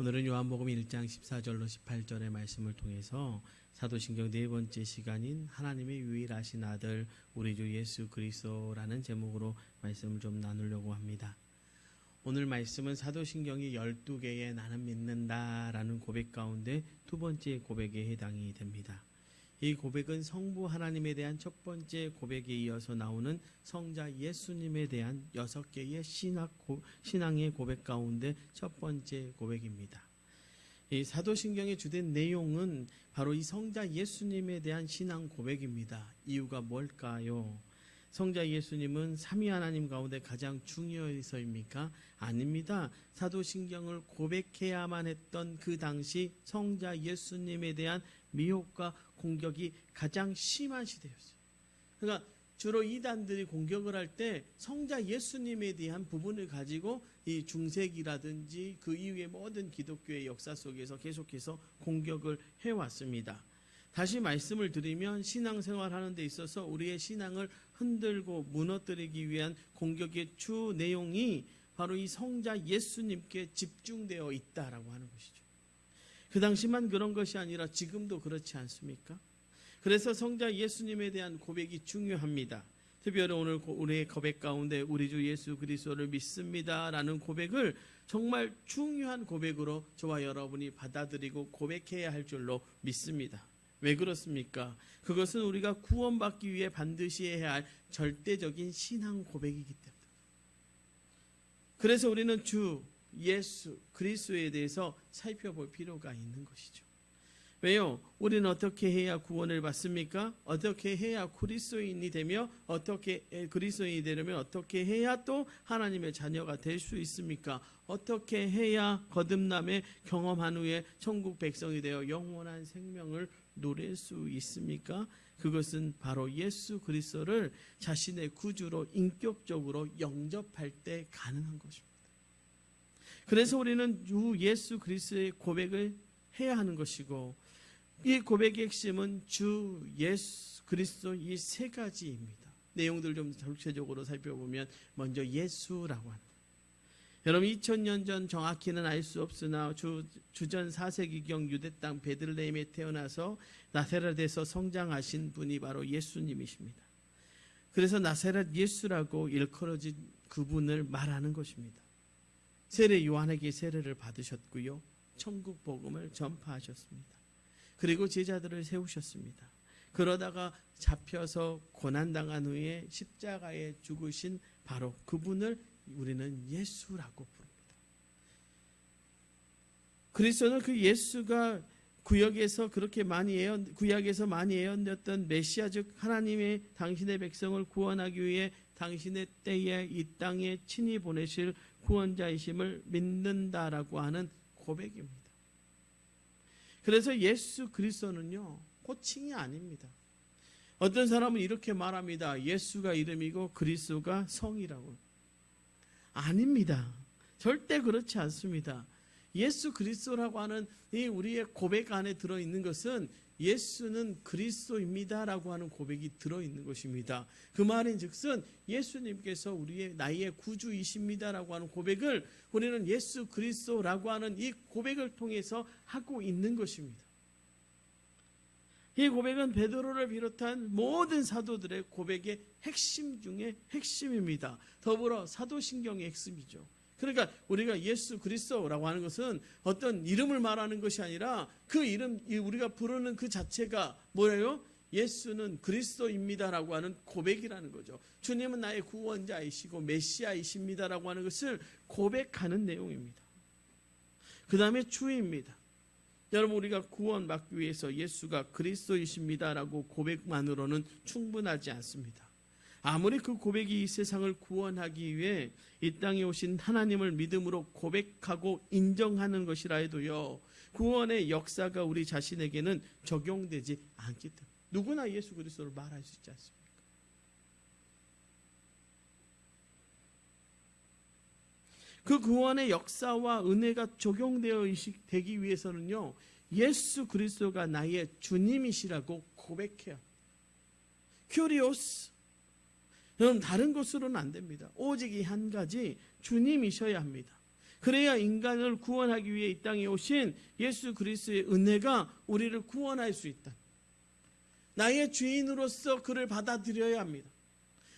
오늘은 요한복음 1장 14절로 18절의 말씀을 통해서 사도신경 네 번째 시간인 하나님의 유일하신 아들 우리 주 예수 그리스도라는 제목으로 말씀을 좀 나누려고 합니다. 오늘 말씀은 사도신경이 12개의 나는 믿는다라는 고백 가운데 두 번째 고백에 해당이 됩니다. 이 고백은 성부 하나님에 대한 첫 번째 고백에 이어서 나오는 성자 예수님에 대한 6개의 신앙의 고백 가운데 첫 번째 고백입니다. 이 사도신경의 주된 내용은 바로 이 성자 예수님에 대한 신앙 고백입니다. 이유가 뭘까요? 성자 예수님은 삼위 하나님 가운데 가장 중요해서입니까? 아닙니다. 사도신경을 고백해야만 했던 그 당시 성자 예수님에 대한 미혹과 공격이 가장 심한 시대였어요. 그러니까 주로 이단들이 공격을 할 때 성자 예수님에 대한 부분을 가지고 이 중세기라든지 그 이후의 모든 기독교의 역사 속에서 계속해서 공격을 해왔습니다. 다시 말씀을 드리면 신앙생활 하는 데 있어서 우리의 신앙을 흔들고 무너뜨리기 위한 공격의 주 내용이 바로 이 성자 예수님께 집중되어 있다라고 하는 것이죠. 그 당시만 그런 것이 아니라 지금도 그렇지 않습니까? 그래서 성자 예수님에 대한 고백이 중요합니다. 특별히 오늘 우리의 고백 가운데 우리 주 예수 그리스도를 믿습니다라는 고백을 정말 중요한 고백으로 저와 여러분이 받아들이고 고백해야 할 줄로 믿습니다. 왜 그렇습니까? 그것은 우리가 구원받기 위해 반드시 해야 할 절대적인 신앙 고백이기 때문에. 그래서 우리는 주 예수 그리스도에 대해서 살펴볼 필요가 있는 것이죠. 왜요? 우리는 어떻게 해야 구원을 받습니까? 어떻게 해야 그리스도인이 되며 어떻게 그리스도인이 되려면 어떻게 해야 또 하나님의 자녀가 될 수 있습니까? 어떻게 해야 거듭남의 경험한 후에 천국 백성이 되어 영원한 생명을 누릴 수 있습니까? 그것은 바로 예수 그리스도를 자신의 구주로 인격적으로 영접할 때 가능한 것입니다. 그래서 우리는 주 예수 그리스도의 고백을 해야 하는 것이고, 이 고백의 핵심은 주 예수 그리스도 이 세 가지입니다. 내용들 좀 전체적으로 살펴보면 먼저 예수라고 합니다. 여러분 2000년 전 정확히는 알 수 없으나 주전 4세기경 유대 땅 베들레헴에 태어나서 나사렛에서 성장하신 분이 바로 예수님이십니다. 그래서 나사렛 예수라고 일컬어진 그분을 말하는 것입니다. 세례 요한에게 세례를 받으셨고요. 천국 복음을 전파하셨습니다. 그리고 제자들을 세우셨습니다. 그러다가 잡혀서 고난당한 후에 십자가에 죽으신 바로 그분을 우리는 예수라고 부릅니다. 그리스도는 그 예수가 구약에서 많이 예언되었던 메시아 즉 하나님의 당신의 백성을 구원하기 위해 당신의 때에 이 땅에 친히 보내실 구원자이심을 믿는다라고 하는 고백입니다. 그래서 예수 그리스도는요 호칭이 아닙니다. 어떤 사람은 이렇게 말합니다. 예수가 이름이고 그리스도가 성이라고. 아닙니다. 절대 그렇지 않습니다. 예수 그리스도라고 하는 이 우리의 고백 안에 들어있는 것은 예수는 그리스도입니다라고 하는 고백이 들어있는 것입니다. 그 말인 즉슨 예수님께서 우리의 나의 구주이십니다라고 하는 고백을 우리는 예수 그리스도라고 하는 이 고백을 통해서 하고 있는 것입니다. 이 고백은 베드로를 비롯한 모든 사도들의 고백의 핵심 중에 핵심입니다. 더불어 사도신경의 핵심이죠. 그러니까 우리가 예수 그리스도라고 하는 것은 어떤 이름을 말하는 것이 아니라 그 이름, 우리가 부르는 그 자체가 뭐예요? 예수는 그리스도입니다라고 하는 고백이라는 거죠. 주님은 나의 구원자이시고 메시아이십니다라고 하는 것을 고백하는 내용입니다. 그 다음에 주입니다. 여러분 우리가 구원받기 위해서 예수가 그리스도이십니다라고 고백만으로는 충분하지 않습니다. 아무리 그 고백이 이 세상을 구원하기 위해 이 땅에 오신 하나님을 믿음으로 고백하고 인정하는 것이라 해도요 구원의 역사가 우리 자신에게는 적용되지 않기 때문에 누구나 예수 그리스도를 말할 수 있지 않습니까? 그 구원의 역사와 은혜가 적용되어 되기 위해서는요 예수 그리스도가 나의 주님이시라고 고백해야 큐리오스 여러분 다른 것으로는 안 됩니다. 오직 이 한 가지 주님이셔야 합니다. 그래야 인간을 구원하기 위해 이 땅에 오신 예수 그리스도의 은혜가 우리를 구원할 수 있다. 나의 주인으로서 그를 받아들여야 합니다.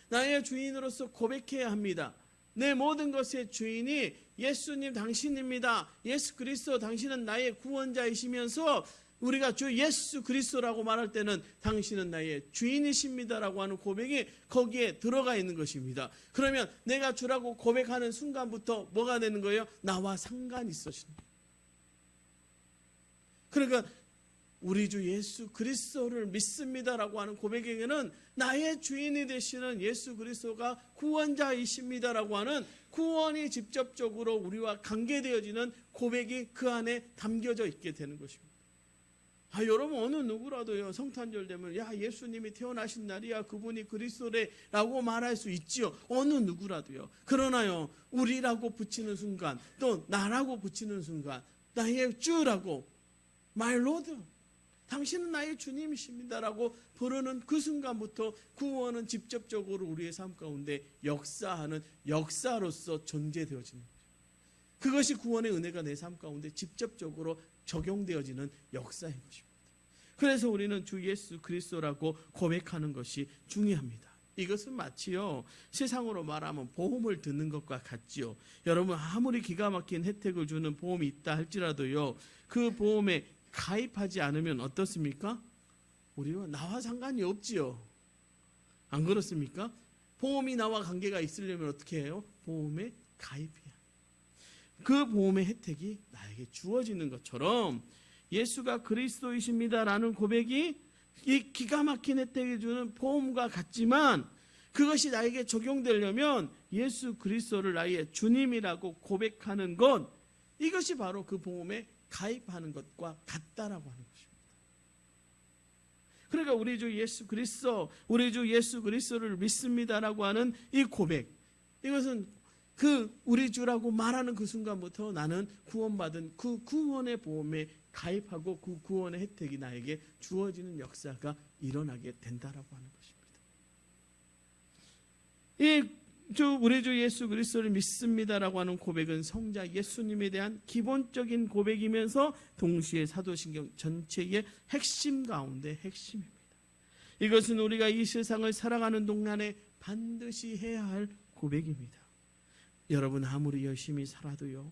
나의 주인으로서 고백해야 합니다. 내 모든 것의 주인이 예수님 당신입니다. 예수 그리스도 당신은 나의 구원자이시면서 우리가 주 예수 그리스도라고 말할 때는 당신은 나의 주인이십니다라고 하는 고백이 거기에 들어가 있는 것입니다. 그러면 내가 주라고 고백하는 순간부터 뭐가 되는 거예요? 나와 상관이 있어지는 거예요. 그러니까 우리 주 예수 그리스도를 믿습니다라고 하는 고백에게는 나의 주인이 되시는 예수 그리스도가 구원자이십니다라고 하는 구원이 직접적으로 우리와 관계되어지는 고백이 그 안에 담겨져 있게 되는 것입니다. 여러분 어느 누구라도요 성탄절 되면 야 예수님이 태어나신 날이야 그분이 그리스도래라고 말할 수 있지요. 어느 누구라도요. 그러나요 우리라고 붙이는 순간 또 나라고 붙이는 순간 나의 주라고 My Lord 당신은 나의 주님이십니다라고 부르는 그 순간부터 구원은 직접적으로 우리의 삶 가운데 역사하는 역사로서 존재되어지는 거죠. 그것이 구원의 은혜가 내 삶 가운데 직접적으로 적용되어지는 역사인 것입니다. 그래서 우리는 주 예수 그리스도라고 고백하는 것이 중요합니다. 이것은 마치요 세상으로 말하면 보험을 듣는 것과 같지요. 여러분 아무리 기가 막힌 혜택을 주는 보험이 있다 할지라도요 그 보험에 가입하지 않으면 어떻습니까? 우리와 나와 상관이 없지요. 안 그렇습니까? 보험이 나와 관계가 있으려면 어떻게 해요? 보험에 가입해야. 그 보험의 혜택이 나에게 주어지는 것처럼 예수가 그리스도이십니다라는 고백이 이 기가 막힌 혜택을 주는 보험과 같지만 그것이 나에게 적용되려면 예수 그리스도를 나의 주님이라고 고백하는 것 이것이 바로 그 보험에 가입하는 것과 같다라고 하는 것입니다. 그러니까 우리 주 예수 그리스도를 믿습니다라고 하는 이 고백 이것은 그 우리 주라고 말하는 그 순간부터 나는 구원받은 그 구원의 보험에 가입하고 그 구원의 혜택이 나에게 주어지는 역사가 일어나게 된다라고 하는 것입니다. 우리 주 예수 그리스도를 믿습니다라고 하는 고백은 성자 예수님에 대한 기본적인 고백이면서 동시에 사도신경 전체의 핵심 가운데 핵심입니다. 이것은 우리가 이 세상을 살아가는 동안에 반드시 해야 할 고백입니다. 여러분 아무리 열심히 살아도요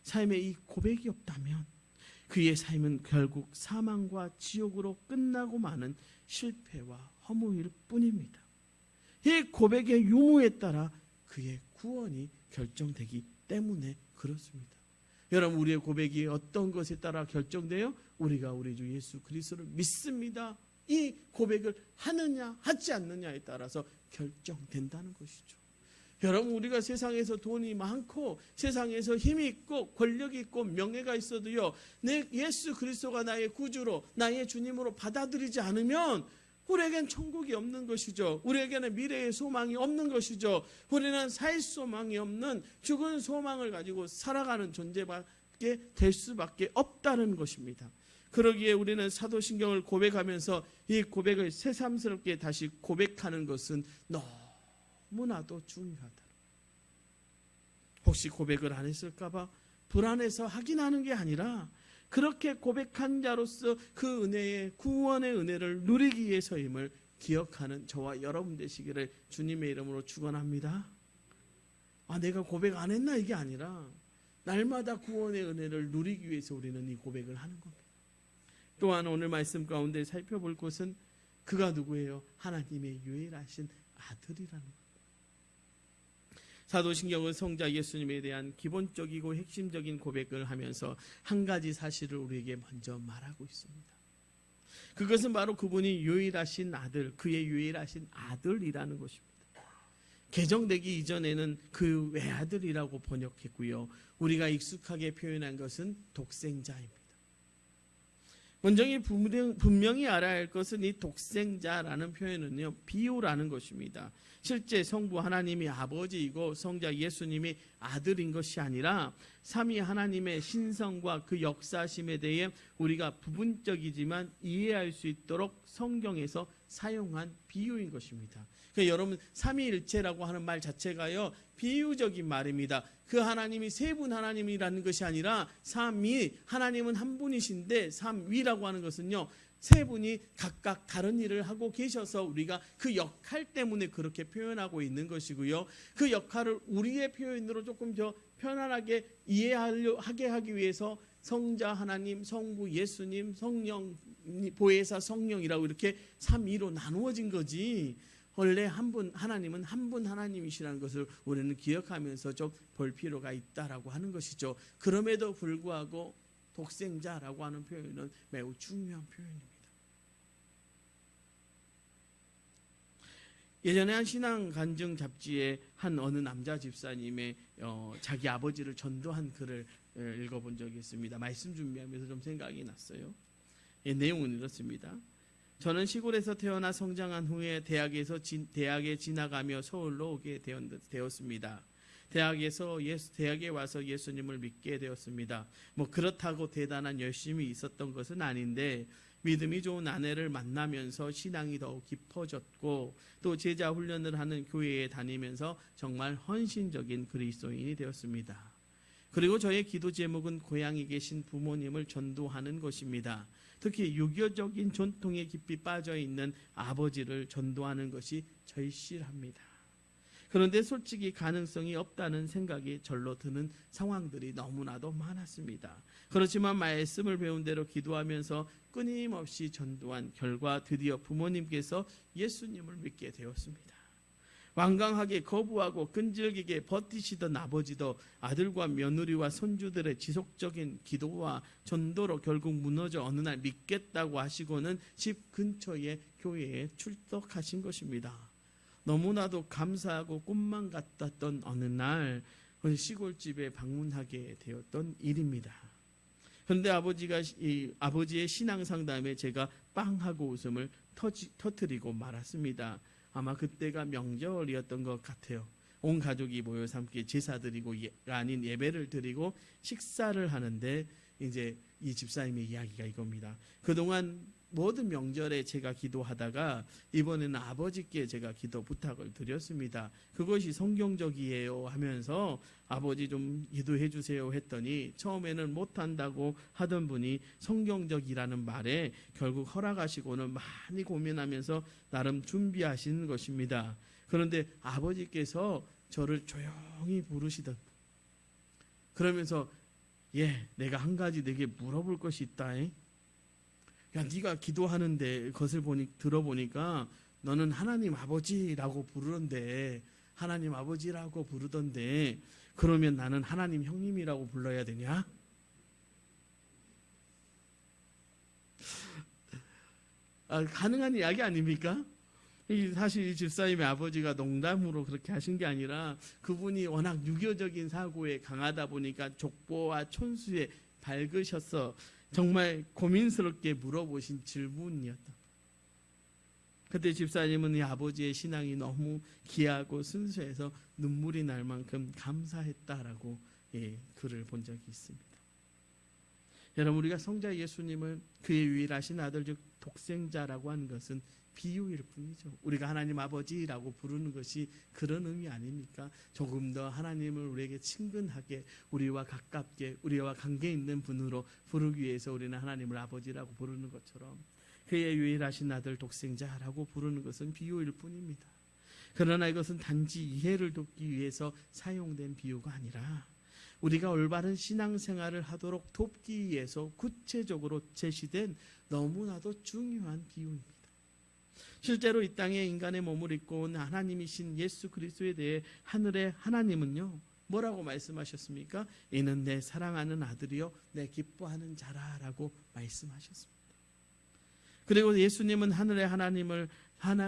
삶에 이 고백이 없다면 그의 삶은 결국 사망과 지옥으로 끝나고 마는 실패와 허무일 뿐입니다. 이 고백의 유무에 따라 그의 구원이 결정되기 때문에 그렇습니다. 여러분 우리의 고백이 어떤 것에 따라 결정돼요? 우리가 우리 주 예수 그리스도를 믿습니다. 이 고백을 하느냐 하지 않느냐에 따라서 결정된다는 것이죠. 여러분 우리가 세상에서 돈이 많고 세상에서 힘이 있고 권력이 있고 명예가 있어도요 내 예수 그리스도가 나의 구주로 나의 주님으로 받아들이지 않으면 우리에겐 천국이 없는 것이죠. 우리에게는 미래의 소망이 없는 것이죠. 우리는 살 소망이 없는 죽은 소망을 가지고 살아가는 존재밖에 될 수밖에 없다는 것입니다. 그러기에 우리는 사도신경을 고백하면서 이 고백을 새삼스럽게 다시 고백하는 것은 너무나도 중요하다. 혹시 고백을 안 했을까 봐 불안해서 하긴 하는 게 아니라 그렇게 고백한 자로서 그 은혜의 구원의 은혜를 누리기 위해서임을 기억하는 저와 여러분 되시기를 주님의 이름으로 축원합니다. 내가 고백 안 했나 이게 아니라 날마다 구원의 은혜를 누리기 위해서 우리는 이 고백을 하는 겁니다. 또한 오늘 말씀 가운데 살펴볼 것은 그가 누구예요? 하나님의 유일하신 아들이라는 것. 사도신경은 성자 예수님에 대한 기본적이고 핵심적인 고백을 하면서 한 가지 사실을 우리에게 먼저 말하고 있습니다. 그것은 바로 그분이 유일하신 아들, 그의 유일하신 아들이라는 것입니다. 개정되기 이전에는 그 외아들이라고 번역했고요. 우리가 익숙하게 표현한 것은 독생자입니다. 먼저 분명히 알아야 할 것은 이 독생자라는 표현은요 비유라는 것입니다. 실제 성부 하나님이 아버지이고 성자 예수님이 아들인 것이 아니라 삼위 하나님의 신성과 그 역사심에 대해 우리가 부분적이지만 이해할 수 있도록 성경에서 사용한 비유인 것입니다. 그러니까 여러분 삼위일체라고 하는 말 자체가요 비유적인 말입니다. 그 하나님이 세 분 하나님이라는 것이 아니라 삼위, 하나님은 한 분이신데 삼위라고 하는 것은요 세 분이 각각 다른 일을 하고 계셔서 우리가 그 역할 때문에 그렇게 표현하고 있는 것이고요. 그 역할을 우리의 표현으로 조금 더 편안하게 이해하게 하기 위해서 성자 하나님, 성부 예수님, 성령 보혜사 성령이라고 이렇게 삼위로 나누어진 거지. 원래 한 분 하나님은 한 분 하나님이시라는 것을 우리는 기억하면서 좀 볼 필요가 있다라고 하는 것이죠. 그럼에도 불구하고 독생자라고 하는 표현은 매우 중요한 표현입니다. 예전에 한 신앙 간증 잡지에 한 어느 남자 집사님의 자기 아버지를 전도한 글을 읽어본 적이 있습니다. 말씀 준비하면서 좀 생각이 났어요. 내용은 이렇습니다. 저는 시골에서 태어나 성장한 후에 대학에 지나가며 서울로 오게 되었습니다. 대학에 와서 예수님을 믿게 되었습니다. 그렇다고 대단한 열심이 있었던 것은 아닌데 믿음이 좋은 아내를 만나면서 신앙이 더욱 깊어졌고 또 제자 훈련을 하는 교회에 다니면서 정말 헌신적인 그리스도인이 되었습니다. 그리고 저의 기도 제목은 고향에 계신 부모님을 전도하는 것입니다. 특히 유교적인 전통에 깊이 빠져있는 아버지를 전도하는 것이 절실합니다. 그런데 솔직히 가능성이 없다는 생각이 절로 드는 상황들이 너무나도 많았습니다. 그렇지만 말씀을 배운 대로 기도하면서 끊임없이 전도한 결과 드디어 부모님께서 예수님을 믿게 되었습니다. 완강하게 거부하고 끈질기게 버티시던 아버지도 아들과 며느리와 손주들의 지속적인 기도와 전도로 결국 무너져 어느 날 믿겠다고 하시고는 집 근처의 교회에 출석하신 것입니다. 너무나도 감사하고 꿈만 같았던 어느 날 시골집에 방문하게 되었던 일입니다. 그런데 아버지의 신앙 상담에 제가 빵 하고 웃음을 터뜨리고 말았습니다. 아마 그때가 명절이었던 것 같아요. 온 가족이 모여서 함께 제사 드리고 아닌 예배를 드리고 식사를 하는데 이제 이 집사님의 이야기가 이겁니다. 그동안 모든 명절에 제가 기도하다가 이번에는 아버지께 제가 기도 부탁을 드렸습니다. 그것이 성경적이에요 하면서 아버지 좀 기도해 주세요 했더니 처음에는 못한다고 하던 분이 성경적이라는 말에 결국 허락하시고는 많이 고민하면서 나름 준비하시는 것입니다. 그런데 아버지께서 저를 조용히 부르시던 그러면서 내가 한 가지 내게 물어볼 것이 있다. 야, 네가 기도하는데 그것을 들어보니까 너는 하나님 아버지라고 부르는데 하나님 아버지라고 부르던데 그러면 나는 하나님 형님이라고 불러야 되냐? 가능한 이야기 아닙니까? 사실 이 집사님의 아버지가 농담으로 그렇게 하신 게 아니라 그분이 워낙 유교적인 사고에 강하다 보니까 족보와 촌수에 밝으셔서 정말 고민스럽게 물어보신 질문이었다. 그때 집사님은 이 아버지의 신앙이 너무 귀하고 순수해서 눈물이 날 만큼 감사했다라고 글을 본 적이 있습니다. 여러분 우리가 성자 예수님을 그의 유일하신 아들 즉 독생자라고 하는 것은 비유일 뿐이죠. 우리가 하나님 아버지라고 부르는 것이 그런 의미 아닙니까? 조금 더 하나님을 우리에게 친근하게 우리와 가깝게 우리와 관계 있는 분으로 부르기 위해서 우리는 하나님을 아버지라고 부르는 것처럼 그의 유일하신 아들 독생자라고 부르는 것은 비유일 뿐입니다. 그러나 이것은 단지 이해를 돕기 위해서 사용된 비유가 아니라 우리가 올바른 신앙생활을 하도록 돕기 위해서 구체적으로 제시된 너무나도 중요한 비유입니다. 실제로 이 땅에 인간의 몸을 입고 온 하나님이신 예수 그리스도에 대해 하늘의 하나님은요 뭐라고 말씀하셨습니까? 이는 내 사랑하는 아들이요 내 기뻐하는 자라라고 말씀하셨습니다. 그리고 예수님은 하늘의 하나님을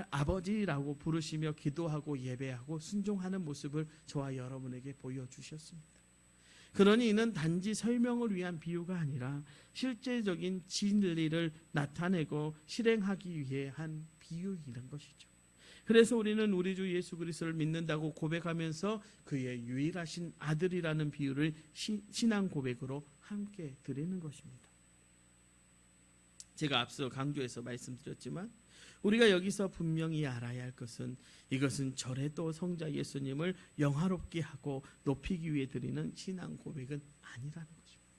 아버지라고 부르시며 기도하고 예배하고 순종하는 모습을 저와 여러분에게 보여주셨습니다. 그러니 이는 단지 설명을 위한 비유가 아니라 실제적인 진리를 나타내고 실행하기 위해 한 비유이란 것이죠. 그래서 우리는 우리 주 예수 그리스도를 믿는다고 고백하면서 그의 유일하신 아들이라는 비유를 신앙 고백으로 함께 드리는 것입니다. 제가 앞서 강조해서 말씀드렸지만 우리가 여기서 분명히 알아야 할 것은 이것은 절에도 성자 예수님을 영화롭게 하고 높이기 위해 드리는 신앙 고백은 아니라는 것입니다.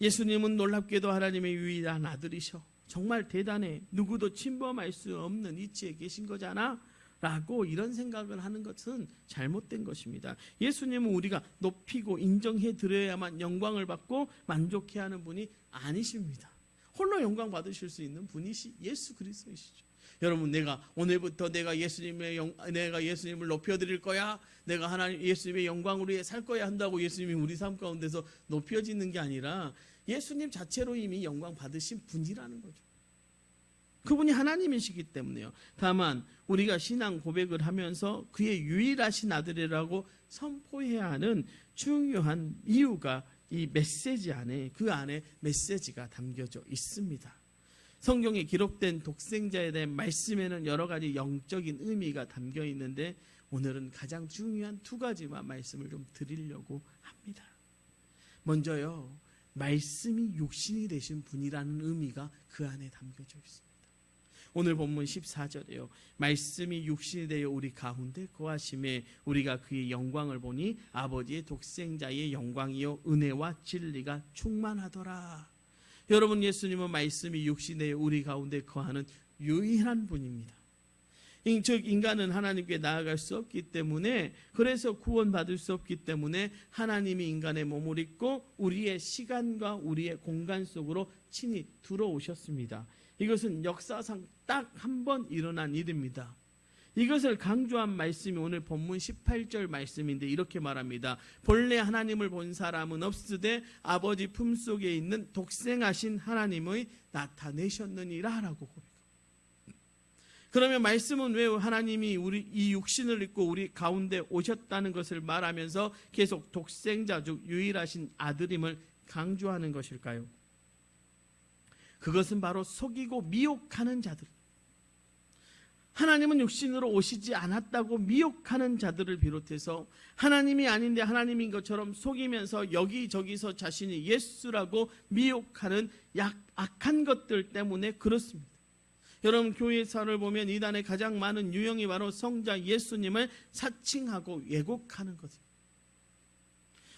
예수님은 놀랍게도 하나님의 유일한 아들이셔. 정말 대단해. 누구도 침범할 수 없는 위치에 계신 거잖아. 라고 이런 생각을 하는 것은 잘못된 것입니다. 예수님은 우리가 높이고 인정해 드려야만 영광을 받고 만족해야 하는 분이 아니십니다. 홀로 영광 받으실 수 있는 분이시 예수 그리스도이시죠. 여러분, 내가 오늘부터 내가 예수님을 높여 드릴 거야. 내가 하나님 예수님의 영광으로 위해 살 거야 한다고 예수님이 우리 삶 가운데서 높여지는 게 아니라 예수님 자체로 이미 영광 받으신 분이라는 거죠. 그분이 하나님이시기 때문에요. 다만 우리가 신앙 고백을 하면서 그의 유일하신 아들이라고 선포해야 하는 중요한 이유가 이 메시지 안에, 그 안에 메시지가 담겨져 있습니다. 성경에 기록된 독생자에 대한 말씀에는 여러 가지 영적인 의미가 담겨 있는데 오늘은 가장 중요한 두 가지만 말씀을 좀 드리려고 합니다. 먼저요, 말씀이 육신이 되신 분이라는 의미가 그 안에 담겨져 있습니다. 오늘 본문 14절에요. 말씀이 육신이 되어 우리 가운데 거하심에 우리가 그의 영광을 보니 아버지의 독생자의 영광이요 은혜와 진리가 충만하더라. 여러분, 예수님은 말씀이 육신이 되어 우리 가운데 거하는 유일한 분입니다. 즉 인간은 하나님께 나아갈 수 없기 때문에, 그래서 구원받을 수 없기 때문에 하나님이 인간의 몸을 입고 우리의 시간과 우리의 공간 속으로 친히 들어오셨습니다. 이것은 역사상 딱 한 번 일어난 일입니다. 이것을 강조한 말씀이 오늘 본문 18절 말씀인데 이렇게 말합니다. 본래 하나님을 본 사람은 없으되 아버지 품속에 있는 독생하신 하나님의 나타내셨느니라 라고 고백합니다. 그러면 말씀은 왜 하나님이 우리 이 육신을 입고 우리 가운데 오셨다는 것을 말하면서 계속 독생자 즉 유일하신 아들임을 강조하는 것일까요? 그것은 바로 속이고 미혹하는 자들, 하나님은 육신으로 오시지 않았다고 미혹하는 자들을 비롯해서 하나님이 아닌데 하나님인 것처럼 속이면서 여기저기서 자신이 예수라고 미혹하는 악한 것들 때문에 그렇습니다. 여러분, 교회사를 보면 이단의 가장 많은 유형이 바로 성자 예수님을 사칭하고 왜곡하는 것입니다.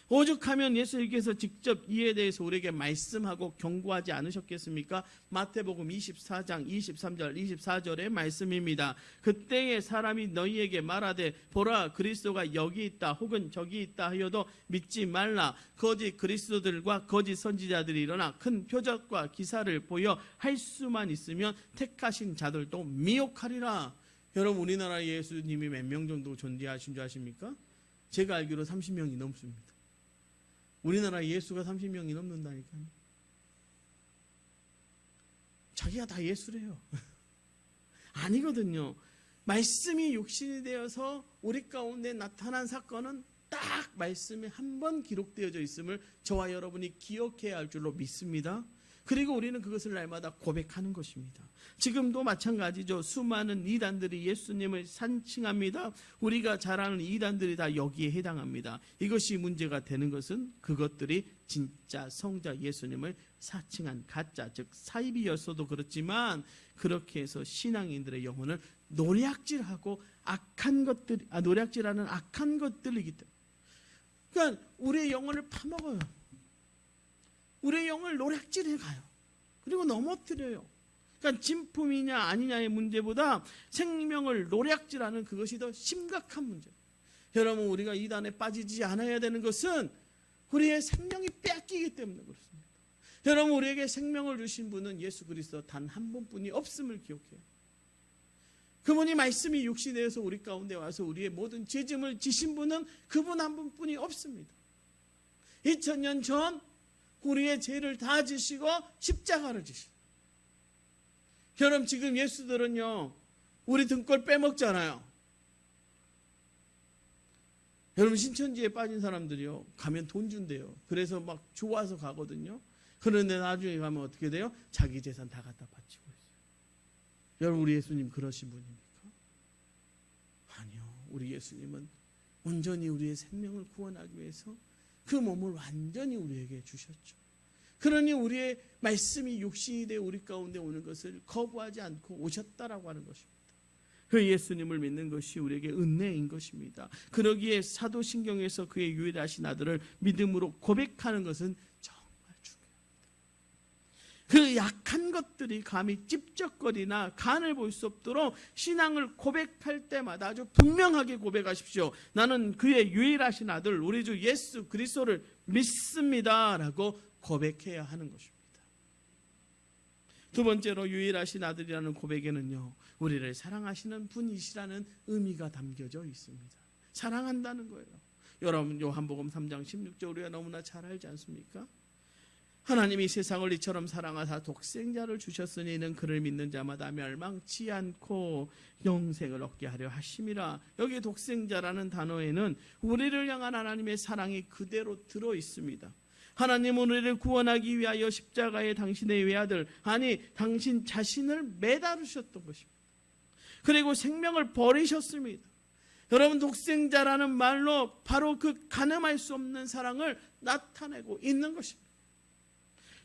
오죽하면 예수님께서 직접 이에 대해서 우리에게 말씀하고 경고하지 않으셨겠습니까? 마태복음 24장 23절 24절의 말씀입니다. 그때에 사람이 너희에게 말하되 보라 그리스도가 여기 있다 혹은 저기 있다 하여도 믿지 말라. 거짓 그리스도들과 거짓 선지자들이 일어나 큰 표적과 기사를 보여 할 수만 있으면 택하신 자들도 미혹하리라. 여러분, 우리나라 예수님이 몇 명 정도 존재하신 줄 아십니까? 제가 알기로 30명이 넘습니다. 우리나라 예수가 30명이 넘는다니까요. 자기가 다 예수래요. 아니거든요. 말씀이 육신이 되어서 우리 가운데 나타난 사건은 딱 말씀에 한 번 기록되어져 있음을 저와 여러분이 기억해야 할 줄로 믿습니다. 그리고 우리는 그것을 날마다 고백하는 것입니다. 지금도 마찬가지죠. 수많은 이단들이 예수님을 산칭합니다. 우리가 잘 아는 이단들이 다 여기에 해당합니다. 이것이 문제가 되는 것은 그것들이 진짜 성자 예수님을 사칭한 가짜, 즉 사입이었어도 그렇지만 그렇게 해서 신앙인들의 영혼을 노략질하고 노략질하는 악한 것들이기 때문에, 그러니까 우리의 영혼을 파먹어요. 우리의 영을 노략질해 가요. 그리고 넘어뜨려요. 그러니까 진품이냐 아니냐의 문제보다 생명을 노략질하는 그것이 더 심각한 문제예요. 여러분, 우리가 이단에 빠지지 않아야 되는 것은 우리의 생명이 빼앗기기 때문에 그렇습니다. 여러분, 우리에게 생명을 주신 분은 예수 그리스도 단 한 분뿐이 없음을 기억해요. 그분이 말씀이 육신되어서 우리 가운데 와서 우리의 모든 죄짐을 지신 분은 그분 한 분뿐이 없습니다. 2000년 전 우리의 죄를 다 지시고 십자가를 지시고, 여러분, 지금 예수들은요 우리 등골 빼먹잖아요. 여러분, 신천지에 빠진 사람들이요 가면 돈 준대요. 그래서 막 좋아서 가거든요. 그런데 나중에 가면 어떻게 돼요? 자기 재산 다 갖다 바치고 있어요. 여러분, 우리 예수님 그러신 분입니까? 아니요. 우리 예수님은 온전히 우리의 생명을 구원하기 위해서 그 몸을 완전히 우리에게 주셨죠. 그러니 우리의 말씀이 육신이 되어 우리 가운데 오는 것을 거부하지 않고 오셨다라고 하는 것입니다. 그 예수님을 믿는 것이 우리에게 은혜인 것입니다. 그러기에 사도신경에서 그의 유일하신 아들을 믿음으로 고백하는 것은 정말 중요합니다. 그 약한 것들이 감히 찝쩍거리나 간을 볼 수 없도록 신앙을 고백할 때마다 아주 분명하게 고백하십시오. 나는 그의 유일하신 아들 우리 주 예수 그리스도를 믿습니다라고 고백해야 하는 것입니다. 두 번째로 유일하신 아들이라는 고백에는요, 우리를 사랑하시는 분이시라는 의미가 담겨져 있습니다. 사랑한다는 거예요. 여러분 요한복음 3장 16절 우리가 너무나 잘 알지 않습니까? 하나님이 세상을 이처럼 사랑하사 독생자를 주셨으니 이는 그를 믿는 자마다 멸망치 않고 영생을 얻게 하려 하심이라. 여기 독생자라는 단어에는 우리를 향한 하나님의 사랑이 그대로 들어 있습니다. 하나님은 우리를 구원하기 위하여 십자가에 당신의 외아들, 아니 당신 자신을 매달으셨던 것입니다. 그리고 생명을 버리셨습니다. 여러분 독생자라는 말로 바로 그 가늠할 수 없는 사랑을 나타내고 있는 것입니다.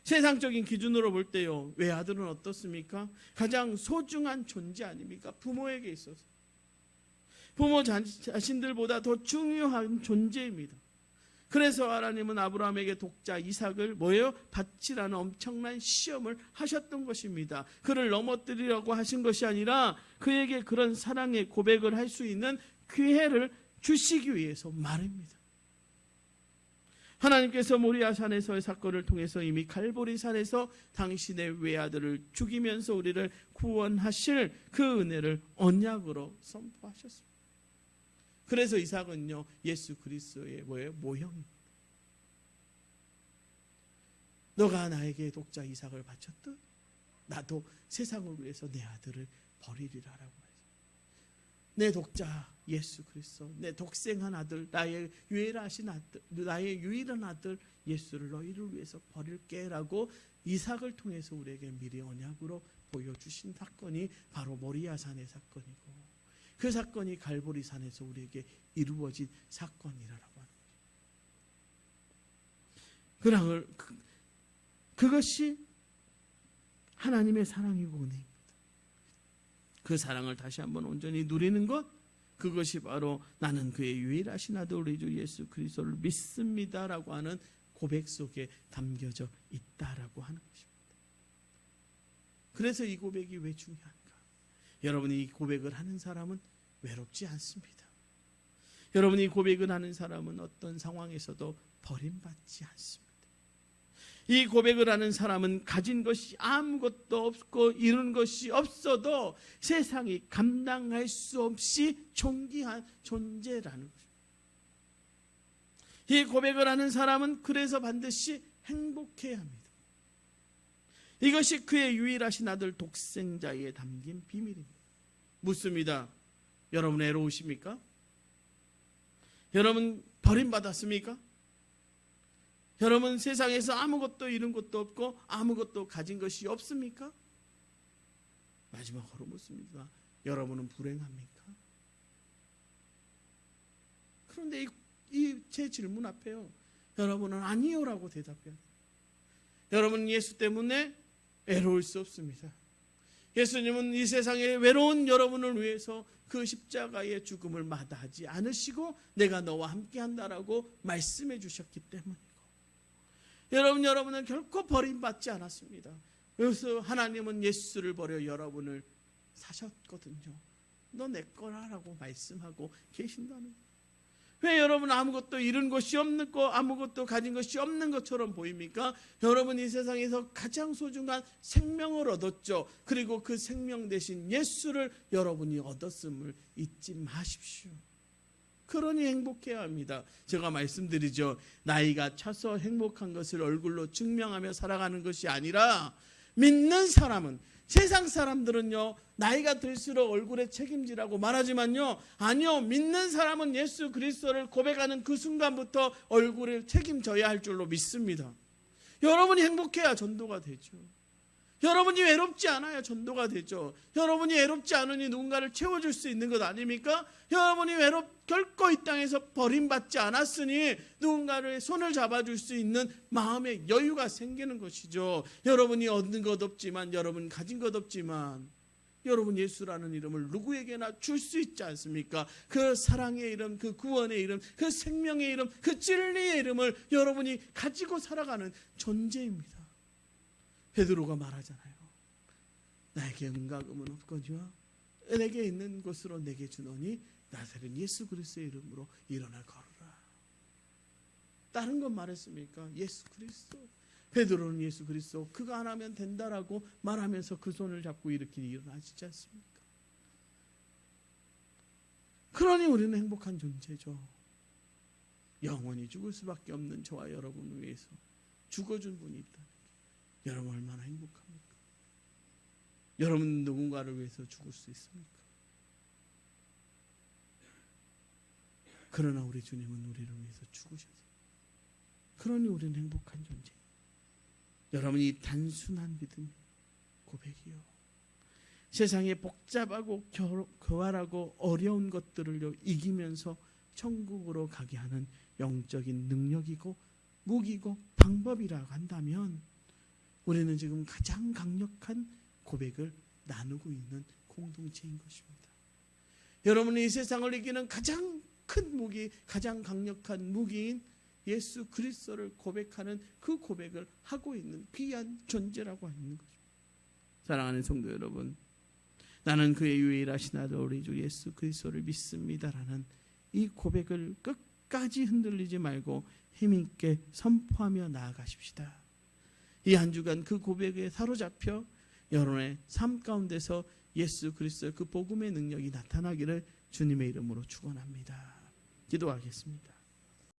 세상적인 기준으로 볼 때요, 외아들은 어떻습니까? 가장 소중한 존재 아닙니까? 부모에게 있어서 부모 자신들보다 더 중요한 존재입니다. 그래서 하나님은 아브라함에게 독자 이삭을 뭐예요? 바치라는 엄청난 시험을 하셨던 것입니다. 그를 넘어뜨리려고 하신 것이 아니라 그에게 그런 사랑의 고백을 할 수 있는 기회를 주시기 위해서 말입니다. 하나님께서 모리아산에서의 사건을 통해서 이미 갈보리산에서 당신의 외아들을 죽이면서 우리를 구원하실 그 은혜를 언약으로 선포하셨습니다. 그래서 이삭은요, 예수 그리스도의 뭐예요? 모형입니다. 너가 나에게 독자 이삭을 바쳤듯 나도 세상을 위해서 내 아들을 버리리라라고 말했어요. 내 독자 예수 그리스도, 내 독생한 아들, 나의 유일하신 아들, 나의 유일한 아들 예수를 너희를 위해서 버릴게라고 이삭을 통해서 우리에게 미리 언약으로 보여주신 사건이 바로 모리아산의 사건이고, 그 사건이 갈보리산에서 우리에게 이루어진 사건이라고 하는 거예요. 그것이 하나님의 사랑이고 은혜입니다. 그 사랑을 다시 한번 온전히 누리는 것, 그것이 바로 나는 그의 유일하신 아들 우리 주 예수 그리스도를 믿습니다라고 하는 고백 속에 담겨져 있다라고 하는 것입니다. 그래서 이 고백이 왜 중요한가? 여러분이 이 고백을 하는 사람은 외롭지 않습니다. 여러분이 고백을 하는 사람은 어떤 상황에서도 버림받지 않습니다. 이 고백을 하는 사람은 가진 것이 아무것도 없고 이룬 것이 없어도 세상이 감당할 수 없이 존귀한 존재라는 것입니다. 이 고백을 하는 사람은 그래서 반드시 행복해야 합니다. 이것이 그의 유일하신 아들 독생자에 담긴 비밀입니다. 묻습니다. 여러분 외로우십니까? 여러분 버림받았습니까? 여러분 세상에서 아무것도 이룬 것도 없고 아무것도 가진 것이 없습니까? 마지막으로 묻습니다. 여러분은 불행합니까? 그런데 이 제 질문 앞에요, 여러분은 아니요라고 대답해야 돼요. 여러분 예수 때문에 외로울 수 없습니다. 예수님은 이 세상에 외로운 여러분을 위해서 그 십자가의 죽음을 마다하지 않으시고 내가 너와 함께한다라고 말씀해 주셨기 때문이고, 여러분은 결코 버림받지 않았습니다. 그래서 하나님은 예수를 버려 여러분을 사셨거든요. 너 내 거라라고 말씀하고 계신다는 거예요. 왜 여러분 아무것도 잃은 것이 없는 거, 아무것도 가진 것이 없는 것처럼 보입니까? 여러분 이 세상에서 가장 소중한 생명을 얻었죠. 그리고 그 생명 대신 예수를 여러분이 얻었음을 잊지 마십시오. 그러니 행복해야 합니다. 제가 말씀드리죠. 나이가 차서 행복한 것을 얼굴로 증명하며 살아가는 것이 아니라, 믿는 사람은, 세상 사람들은요 나이가 들수록 얼굴에 책임지라고 말하지만요, 아니요, 믿는 사람은 예수 그리스도를 고백하는 그 순간부터 얼굴을 책임져야 할 줄로 믿습니다. 여러분이 행복해야 전도가 되죠. 여러분이 외롭지 않아야 전도가 되죠. 여러분이 외롭지 않으니 누군가를 채워줄 수 있는 것 아닙니까? 여러분이 결코 이 땅에서 버림받지 않았으니 누군가를 손을 잡아줄 수 있는 마음의 여유가 생기는 것이죠. 여러분이 얻는 것 없지만, 여러분 가진 것 없지만, 여러분 예수라는 이름을 누구에게나 줄 수 있지 않습니까? 그 사랑의 이름, 그 구원의 이름, 그 생명의 이름, 그 진리의 이름을 여러분이 가지고 살아가는 존재입니다. 베드로가 말하잖아요. 나에게 은과 금은 없거니와 내게 있는 것으로 내게 주노니 나사렛 예수 그리스도의 이름으로 일어나 걸어라. 다른 건 말했습니까? 예수 그리스도. 베드로는 예수 그리스도, 그가 안 하면 된다라고 말하면서 그 손을 잡고 이렇게 일어나시지 않습니까? 그러니 우리는 행복한 존재죠. 영원히 죽을 수밖에 없는 저와 여러분을 위해서 죽어준 분이 있다. 여러분 얼마나 행복합니까? 여러분 누군가를 위해서 죽을 수 있습니까? 그러나 우리 주님은 우리를 위해서 죽으셨어요. 그러니 우리는 행복한 존재. 여러분이 단순한 믿음 고백이요. 세상에 복잡하고 교활하고 어려운 것들을 이기면서 천국으로 가게 하는 영적인 능력이고 무기고 방법이라고 한다면 우리는 지금 가장 강력한 고백을 나누고 있는 공동체인 것입니다. 여러분이 이 세상을 이기는 가장 큰 무기, 가장 강력한 무기인 예수 그리스도를 고백하는 그 고백을 하고 있는 귀한 존재라고 하는 것입니다. 사랑하는 성도 여러분, 나는 그의 유일하신 아들 우리 주 예수 그리스도를 믿습니다라는 이 고백을 끝까지 흔들리지 말고 힘있게 선포하며 나아가십시다. 이 한 주간 그 고백에 사로잡혀 여러분의 삶 가운데서 예수 그리스도의 그 복음의 능력이 나타나기를 주님의 이름으로 축원합니다. 기도하겠습니다.